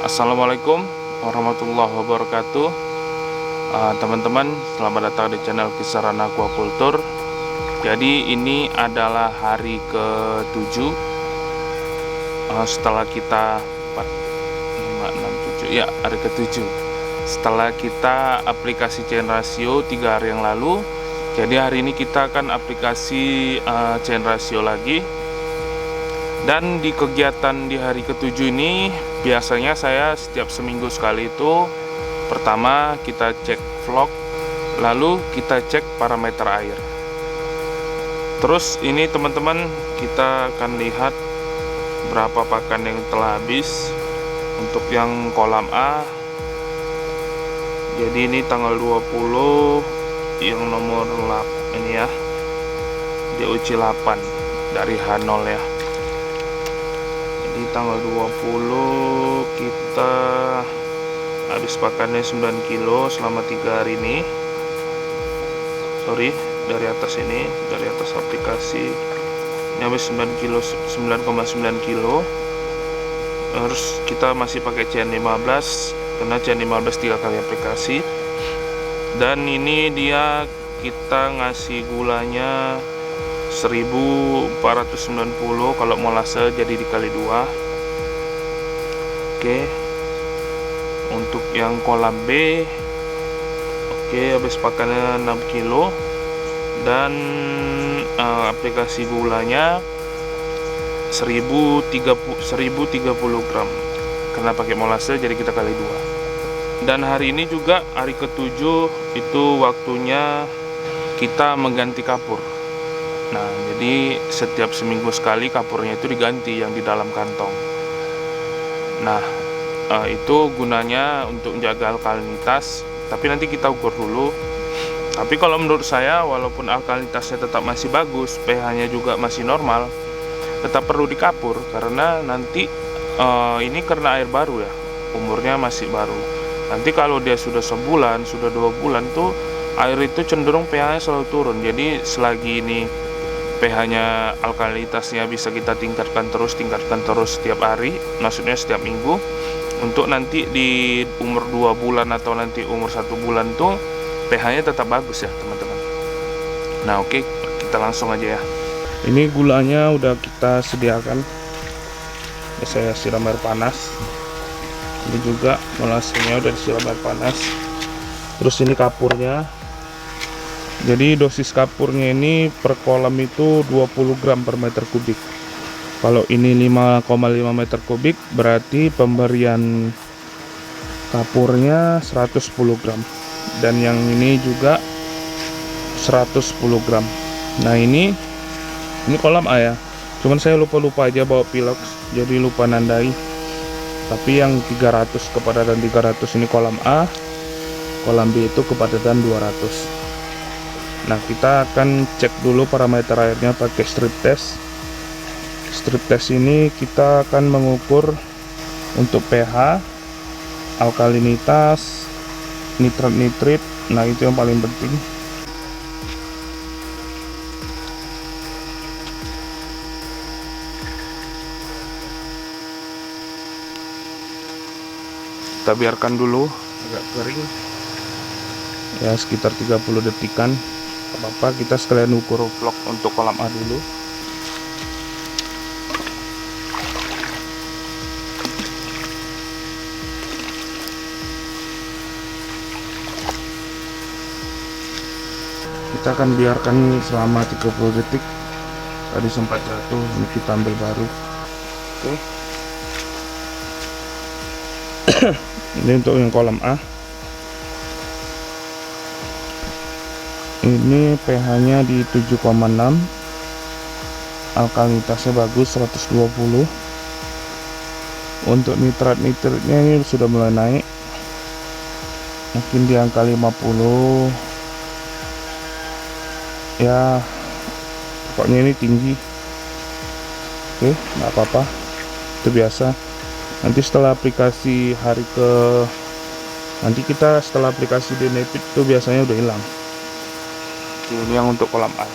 Assalamualaikum warahmatullahi wabarakatuh. Teman-teman, selamat datang di channel Kisaran Aquaculture. Jadi ini adalah hari ke-7 setelah kita 4, 5, 6, 7 ya, hari ke-7 setelah kita aplikasi chain ratio 3 hari yang lalu. Jadi hari ini kita akan aplikasi chain ratio lagi. Dan di kegiatan di hari ke-7 ini biasanya saya setiap seminggu sekali itu pertama kita cek vlog, lalu kita cek parameter air. Terus ini teman-teman, kita akan lihat berapa pakan yang telah habis untuk yang kolam A. Jadi ini tanggal 20 yang nomor 8 ini ya, DOC 8 dari H0 ya. Di tanggal 20 kita habis pakannya 9 kilo selama 3 hari ini. Sorry, dari atas ini, dari atas aplikasi ini habis 9 kilo, 9,9 kilo. Terus kita masih pakai CN15 karena CN15 3 kali aplikasi. Dan ini dia kita ngasih gulanya 1490 kalau molase, jadi dikali 2. Oke. Untuk yang kolam B, oke, habis pakannya 6 kilo dan aplikasi gulanya 1030 gram karena pakai molase, jadi kita kali 2. Dan hari ini juga hari ke-7 itu waktunya kita mengganti kapur. Nah, jadi setiap seminggu sekali kapurnya itu diganti yang di dalam kantong. Nah, itu gunanya untuk menjaga alkalinitas. Tapi nanti kita ukur dulu. Tapi kalau menurut saya, walaupun alkalinitasnya tetap masih bagus, pH-nya juga masih normal, tetap perlu dikapur karena nanti ini karena air baru ya, umurnya masih baru. Nanti kalau dia sudah sebulan, sudah 2 bulan tuh air itu cenderung pH-nya selalu turun. Jadi selagi ini pH-nya, alkalinitasnya bisa kita tingkatkan terus setiap hari, maksudnya setiap minggu, untuk nanti di umur 2 bulan atau nanti umur 1 bulan tuh pH-nya tetap bagus ya teman-teman. Nah oke, kita langsung aja ya. Ini gulanya udah kita sediakan ya, saya siram air panas. Ini juga molasenya udah disiram air panas. Terus ini kapurnya. Jadi dosis kapurnya ini per kolam itu 20 gram per meter kubik. Kalau ini 5,5 meter kubik berarti pemberian kapurnya 110 gram. Dan yang ini juga 110 gram. Nah ini kolam A ya. Cuman saya lupa aja bawa pilox, jadi lupa nandai. Tapi yang 300, kepadatan 300 ini kolam A. Kolam B itu kepadatan 200. Nah, kita akan cek dulu parameter airnya pakai strip test. Strip test ini kita akan mengukur untuk pH, alkalinitas, nitrat. Nah, itu yang paling penting. Kita biarkan dulu agak kering ya, sekitar 30 detikan. Apa-apa, kita sekalian ukur vlog untuk kolam A dulu. Kita akan biarkan selama 30 detik. Tadi sempat jatuh, ini kita ambil baru. Oke. Ini untuk yang kolam A. Ini pH-nya di 7,6, alkalinitasnya bagus 120. Untuk nitratnya ini sudah mulai naik, mungkin di angka 50 ya, pokoknya ini tinggi. Oke, nggak apa-apa, itu biasa. Nanti setelah aplikasi setelah aplikasi Denepit itu biasanya udah hilang. Ini yang untuk kolam A.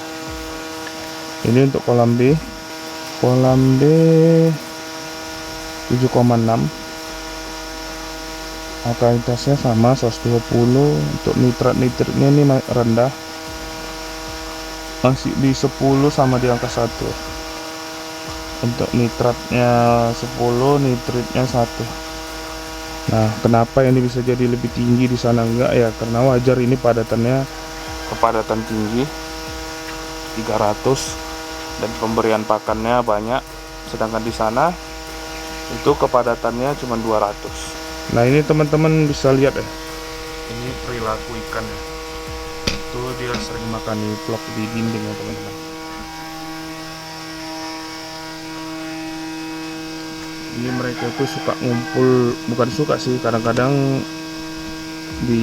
Ini untuk kolam B. Kolam B 7,6. Alkalinitasnya sama 120. Untuk nitratnya ini rendah, masih di 10 sama di angka 1. Untuk nitratnya 10, nitritnya 1. Nah, kenapa ini bisa jadi lebih tinggi di sana enggak ya? Karena wajar, ini kepadatan tinggi 300 dan pemberian pakannya banyak, sedangkan di sana itu kepadatannya cuma 200. Nah, ini teman-teman bisa lihat ya, ini perilaku ikan ya. Itu dia sering makan di vlog di dinding ya teman-teman. Ini mereka tuh suka ngumpul, bukan suka sih, kadang-kadang di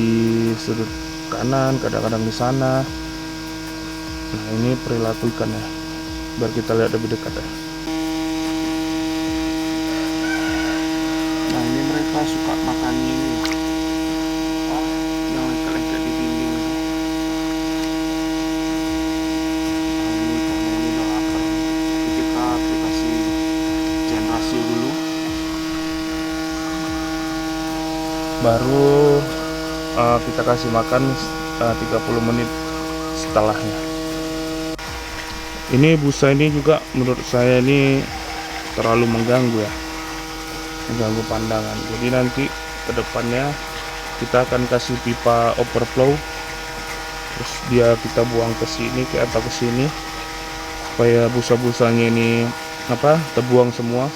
sudut kanan, kadang-kadang di sana. Nah, ini perilaku ikannya, biar kita lihat lebih dekat ya. Nah, ini mereka suka makan ini, yang lengket-lengket di dinding itu. Nah, ini karena ini udah lapar, kita aplikasi generasi dulu, baru kita kasih makan 30 menit setelahnya. Ini busa ini juga menurut saya ini terlalu mengganggu ya, mengganggu pandangan. Jadi nanti kedepannya kita akan kasih pipa overflow, terus kita buang ke sini, atau ke sini, supaya busa-busanya ini terbuang semua.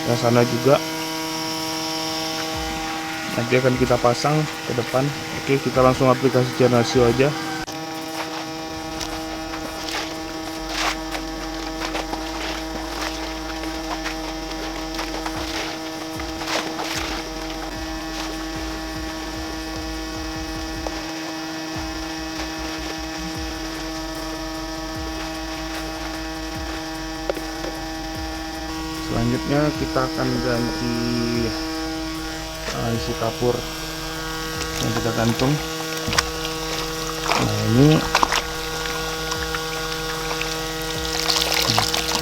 Yang sana juga nanti akan kita pasang ke depan. Oke, kita langsung aplikasi generasi aja. Selanjutnya kita akan ganti isi kapur yang kita gantung. Nah, ini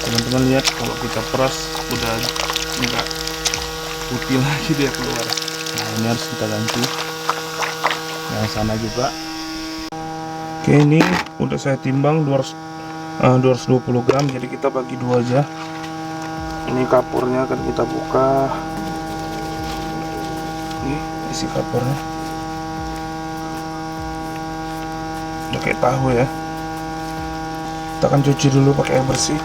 teman-teman lihat, kalau kita peras udah enggak putih lagi dia keluar. Nah, ini harus kita ganti. Yang sana juga. Oke, ini udah saya timbang 220 gram, jadi kita bagi dua aja. Ini kapurnya akan kita buka. Ini isi kapurnya udah kayak tahu ya. Kita akan cuci dulu pakai air bersih.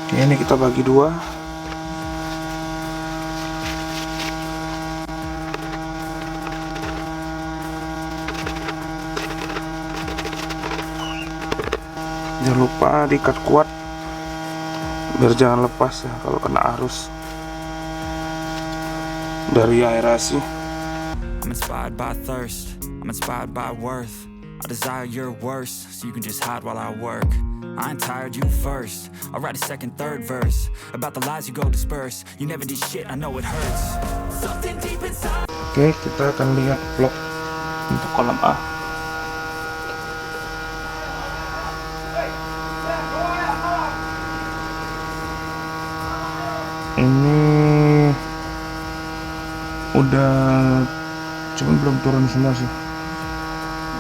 Oke, ini kita bagi dua. Jangan lupa diikat kuat biar jangan lepas ya kalau kena arus dari aerasi. I'm inspired by thirst, I'm inspired by worth. I desire your worst, so you can just hide while I work. I ain't tired, you first. I'll write a second, third verse about the lies you go disperse. You never did shit, I know it hurts. Something deep inside. Oke, kita akan lihat vlog untuk kolam A. Ini udah, cuman belum turun semua sih.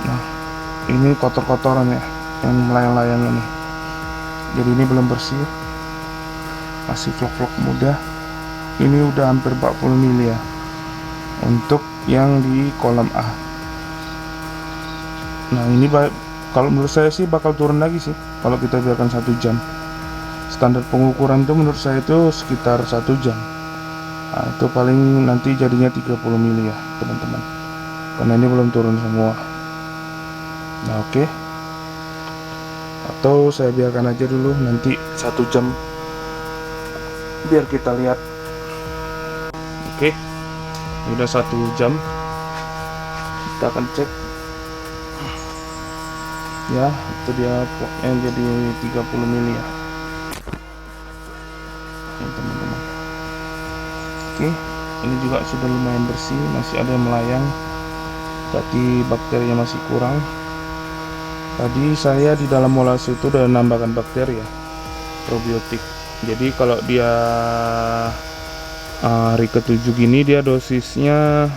Nah, ini kotor-kotoran ya, yang melayang-layang ini. Jadi ini belum bersih, masih vlog-vlog muda. Ini udah hampir 40 mili ya untuk yang di kolam A. Nah, ini kalau menurut saya sih bakal turun lagi sih kalau kita biarkan 1 jam. Standar pengukuran itu menurut saya itu sekitar 1 jam. Nah, itu paling nanti jadinya 30 mili ya teman-teman, karena ini belum turun semua. Nah, oke. Atau saya biarkan aja dulu nanti 1 jam biar kita lihat. Oke, udah 1 jam, kita akan cek ya. Itu dia pokoknya jadi 30 mili ya teman-teman. Oke, ini juga sudah lumayan bersih, masih ada yang melayang. berarti bakterinya masih kurang. Tadi saya di dalam molase itu udah nambahkan bakteri ya, probiotik. Jadi kalau dia hari ke-7 gini, dia dosisnya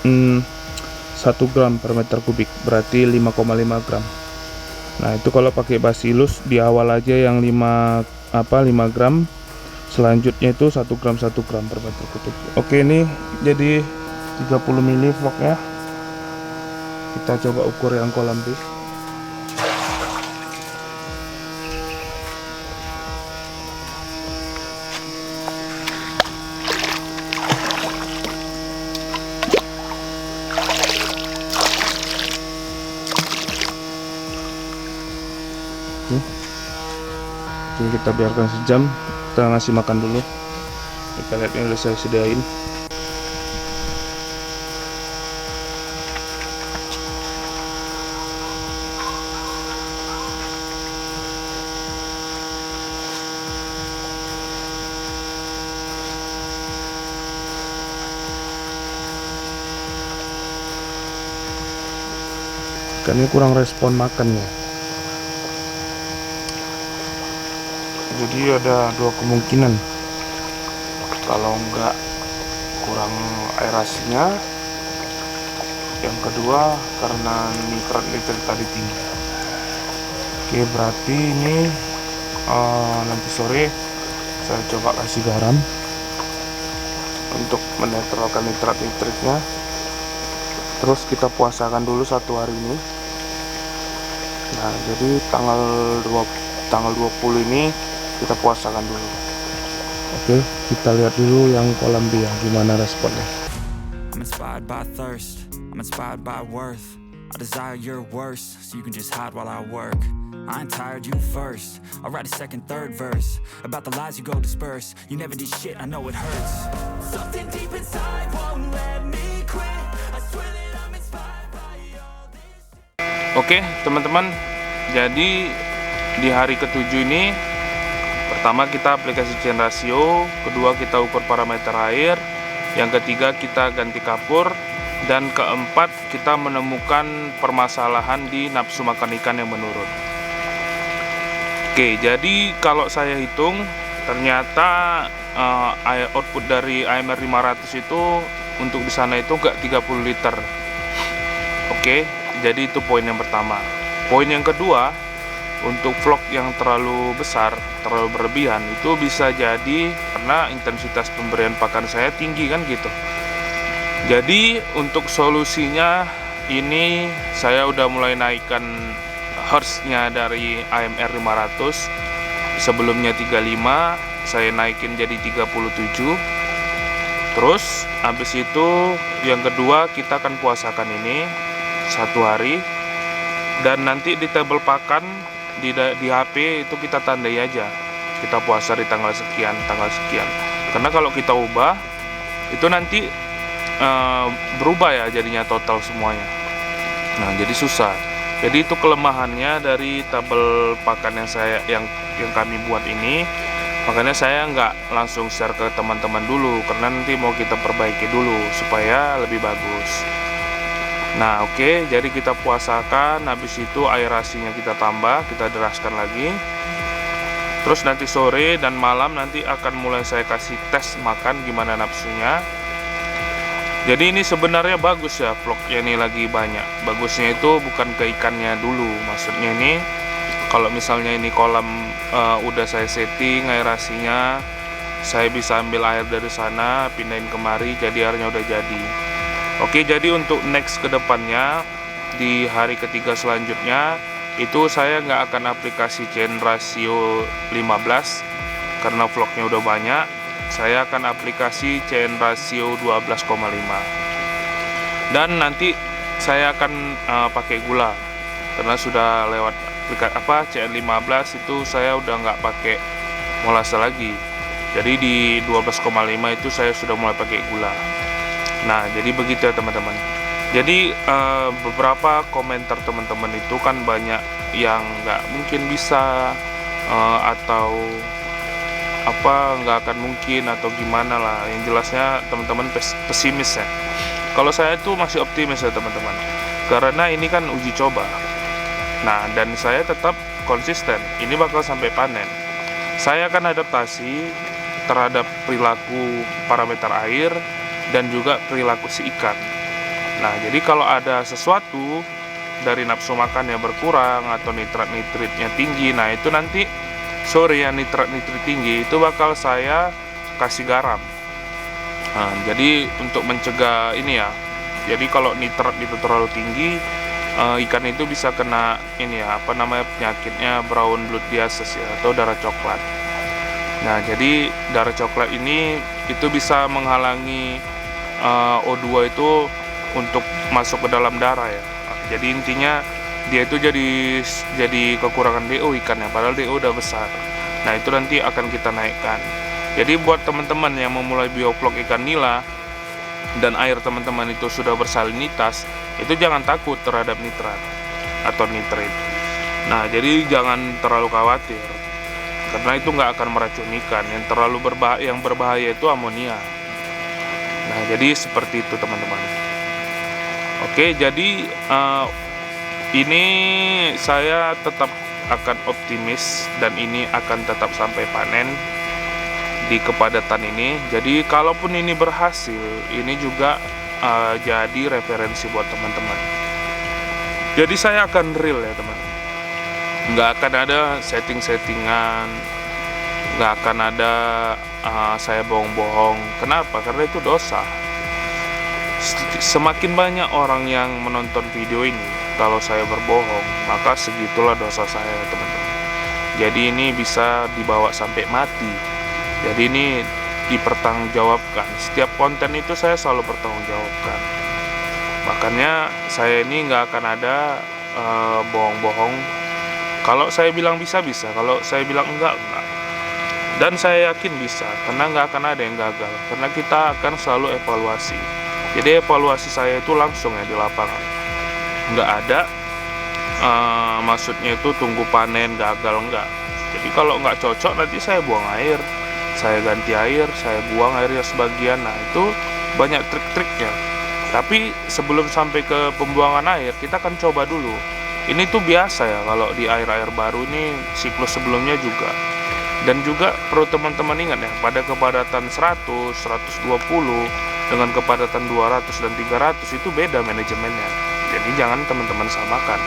1 gram per meter kubik, berarti 5,5 gram. Nah itu kalau pakai Bacillus di awal aja yang 5 gram, selanjutnya itu 1 gram per meter kubik. Oke, ini jadi 30 mili vlognya. Kita coba ukur yang kolam B. Oke, kita biarkan sejam, kita ngasih makan dulu. Kita lihat yang udah saya sediain. Ikannya kurang respon makannya. Jadi ada 2 kemungkinan. Kalau enggak kurang aerasinya, yang kedua karena nitrat tadi tinggi. Oke, berarti ini nanti sore saya coba kasih garam untuk menetralkan nitrat-nitritnya. Terus kita puasakan dulu 1 hari ini. Nah, jadi tanggal 20 ini kita puasakan dulu. Oke, kita lihat dulu yang kolam B gimana responnya. I'm inspired by thirst, I'm inspired by worth. I desire your worst, so you can just hide while I work. I ain't tired, you first. I'll write a second, third verse about the lies you go disperse. You never did shit, I know it hurts. Something deep inside won't let me quit. I swear that I'm inspired by all this. Oke teman-teman, jadi di hari ke-7 ini, pertama kita aplikasi chain ratio, kedua kita ukur parameter air, yang ketiga kita ganti kapur, dan keempat kita menemukan permasalahan di nafsu makan ikan yang menurun. Oke, jadi kalau saya hitung ternyata output dari AMR 500 itu untuk di sana itu enggak 30 liter. Oke, jadi itu poin yang pertama. Poin yang kedua, untuk vlog yang terlalu besar, terlalu berlebihan, itu bisa jadi karena intensitas pemberian pakan saya tinggi kan gitu. Jadi untuk solusinya ini saya udah mulai naikkan hertznya dari AMR 500. Sebelumnya 35, saya naikin jadi 37. Terus habis itu yang kedua kita akan puasakan ini 1 hari, dan nanti di tabel pakan di HP itu kita tandai aja kita puasa di tanggal sekian, karena kalau kita ubah itu nanti berubah ya jadinya total semuanya. Nah jadi susah. Jadi itu kelemahannya dari tabel pakan yang kami buat ini. Makanya saya nggak langsung share ke teman-teman dulu, karena nanti mau kita perbaiki dulu supaya lebih bagus. Nah oke, jadi kita puasakan, habis itu aerasinya kita tambah, kita deraskan lagi. Terus nanti sore dan malam nanti akan mulai saya kasih tes makan gimana nafsunya. Jadi ini sebenarnya bagus ya vlognya ini lagi banyak. Bagusnya itu bukan ke ikannya dulu, maksudnya ini kalau misalnya ini kolam udah saya setting aerasinya, saya bisa ambil air dari sana, pindahin kemari, jadi airnya udah jadi. Oke, jadi untuk next kedepannya di hari ketiga selanjutnya itu saya nggak akan aplikasi chain ratio 15 karena vlognya udah banyak. Saya akan aplikasi chain ratio 12,5, dan nanti saya akan pakai gula karena sudah lewat CN 15 itu saya udah nggak pakai molase lagi. Jadi di 12,5 itu saya sudah mulai pakai gula. Nah jadi begitu ya teman-teman. Jadi beberapa komentar teman-teman itu kan banyak yang nggak mungkin bisa atau nggak akan mungkin atau gimana lah. Yang jelasnya teman-teman pesimis ya. Kalau saya tuh masih optimis ya teman-teman, karena ini kan uji coba. Nah, dan saya tetap konsisten, ini bakal sampai panen. Saya akan adaptasi terhadap perilaku parameter air dan juga perilaku si ikan. Nah, jadi kalau ada sesuatu dari nafsu makan yang berkurang atau nitrat-nitritnya tinggi, nah itu nanti sore yang nitrat-nitrit tinggi itu bakal saya kasih garam. Nah, jadi untuk mencegah ini ya, jadi kalau nitrat itu terlalu tinggi, ikan itu bisa kena ini ya, penyakitnya brown blood disease ya, atau darah coklat. Nah, jadi darah coklat ini itu bisa menghalangi O2 itu untuk masuk ke dalam darah ya. Jadi intinya dia itu jadi kekurangan DO ikannya, padahal DO udah besar. Nah, itu nanti akan kita naikkan. Jadi buat teman-teman yang memulai bioflok ikan nila dan air teman-teman itu sudah bersalinitas, itu jangan takut terhadap nitrat atau nitrit. Nah, jadi jangan terlalu khawatir, karena itu nggak akan meracuni ikan. Yang berbahaya itu amonia. Nah, jadi seperti itu teman-teman. Oke, jadi ini saya tetap akan optimis dan ini akan tetap sampai panen di kepadatan ini. Jadi kalaupun ini berhasil, ini juga jadi referensi buat teman-teman. Jadi saya akan real ya teman-teman. Nggak akan ada setting-settingan, nggak akan ada saya bohong-bohong. Kenapa? Karena itu dosa. Semakin banyak orang yang menonton video ini, kalau saya berbohong, maka segitulah dosa saya teman-teman. Jadi ini bisa dibawa sampai mati. Jadi ini dipertanggungjawabkan. Setiap konten itu saya selalu bertanggungjawabkan. Makanya saya ini nggak akan ada bohong-bohong. Kalau saya bilang bisa, kalau saya bilang enggak. Dan saya yakin bisa, karena nggak akan ada yang gagal. Karena kita akan selalu evaluasi. Jadi evaluasi saya itu langsung ya di lapangan. Nggak ada, maksudnya itu tunggu panen, gagal, enggak. Jadi kalau nggak cocok nanti saya buang air. Saya ganti air, saya buang airnya sebagian. Nah, itu banyak trik-triknya. Tapi sebelum sampai ke pembuangan air, kita akan coba dulu. Ini tuh biasa ya kalau di air-air baru ini, siklus sebelumnya juga. Dan juga perlu teman-teman ingat ya, pada kepadatan 100, 120 dengan kepadatan 200 dan 300 itu beda manajemennya. Jadi jangan teman-teman samakan.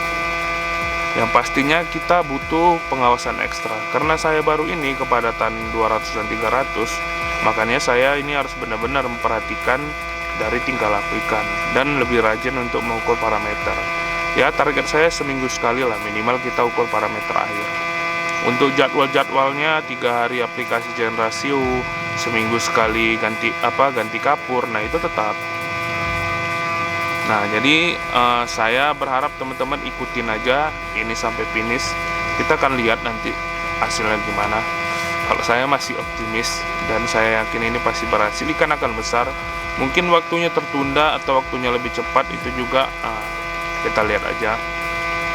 Yang pastinya kita butuh pengawasan ekstra. Karena saya baru ini kepadatan 200 dan 300, makanya saya ini harus benar-benar memperhatikan dari tingkah laku ikan dan lebih rajin untuk mengukur parameter. Ya, target saya seminggu sekali lah minimal kita ukur parameter air. Untuk jadwalnya 3 hari aplikasi generasio, seminggu sekali ganti kapur. Nah, itu tetap. Nah, jadi saya berharap teman-teman ikutin aja ini sampai finish. Kita akan lihat nanti hasilnya gimana. Kalau saya masih optimis dan saya yakin ini pasti berhasil, ikan akan besar. Mungkin waktunya tertunda atau waktunya lebih cepat, itu juga kita lihat aja.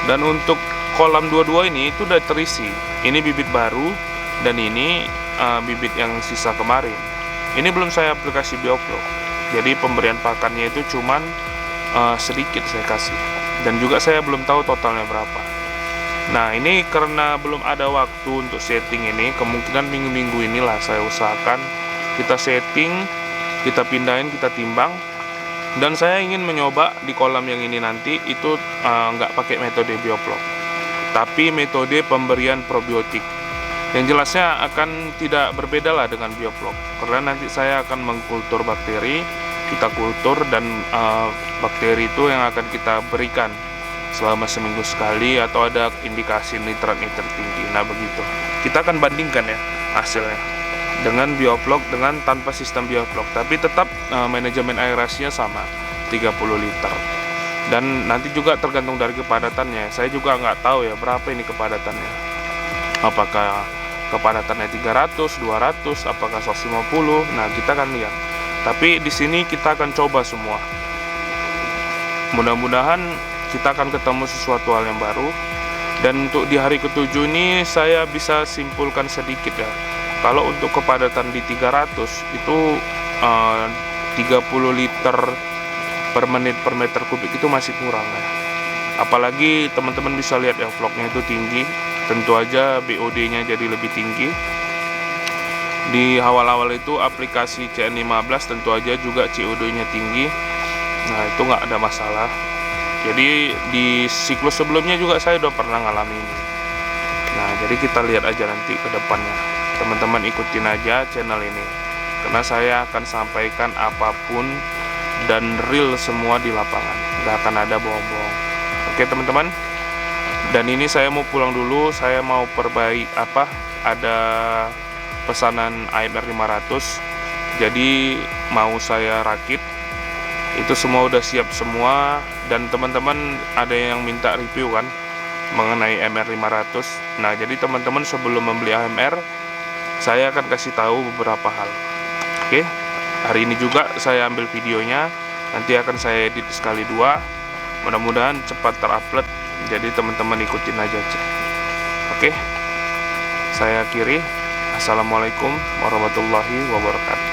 Dan untuk kolam 22 ini itu udah terisi. Ini bibit baru dan ini bibit yang sisa kemarin. Ini belum saya aplikasi bioflok. Jadi pemberian pakannya itu cuman sedikit saya kasih. Dan juga saya belum tahu totalnya berapa. Nah, ini karena belum ada waktu untuk setting ini, kemungkinan minggu-minggu inilah saya usahakan kita setting, kita pindahin, kita timbang. Dan saya ingin mencoba di kolam yang ini nanti itu nggak pakai metode bioflok, tapi metode pemberian probiotik. Yang jelasnya akan tidak berbeda lah dengan bioflok, karena nanti saya akan mengkultur bakteri, kita kultur, dan bakteri itu yang akan kita berikan selama seminggu sekali atau ada indikasi nitrat-nitrit tinggi. Nah, begitu. Kita akan bandingkan ya hasilnya dengan bioflok dengan tanpa sistem bioflok, tapi tetap manajemen aerasinya sama 30 liter. Dan nanti juga tergantung dari kepadatannya. Saya juga nggak tahu ya berapa ini kepadatannya. Apakah kepadatannya 300, 200, apakah 150? Nah, kita akan lihat. Tapi di sini kita akan coba semua. Mudah-mudahan kita akan ketemu sesuatu hal yang baru. Dan untuk di hari ke-7 ini saya bisa simpulkan sedikit ya. Kalau untuk kepadatan di 300 itu 30 liter per menit per meter kubik itu masih kurang ya. Apalagi teman-teman bisa lihat ya, vlognya itu tinggi, tentu aja BOD-nya jadi lebih tinggi. Di awal-awal itu aplikasi CN15 tentu aja juga COD-nya tinggi. Nah itu nggak ada masalah. Jadi di siklus sebelumnya juga saya udah pernah ngalami ini. Nah jadi kita lihat aja nanti ke depannya. Teman-teman ikutin aja channel ini, karena saya akan sampaikan apapun dan real semua di lapangan, nggak akan ada bohong-bohong. Oke teman-teman, dan ini saya mau pulang dulu, saya mau ada pesanan AMR 500, jadi mau saya rakit. Itu semua udah siap semua, dan teman-teman ada yang minta review kan mengenai AMR 500. Nah jadi teman-teman sebelum membeli AMR, saya akan kasih tahu beberapa hal. Oke, hari ini juga saya ambil videonya, nanti akan saya edit sekali dua, mudah-mudahan cepat terupload, jadi teman-teman ikutin aja. Oke, saya akhiri. Assalamualaikum warahmatullahi wabarakatuh.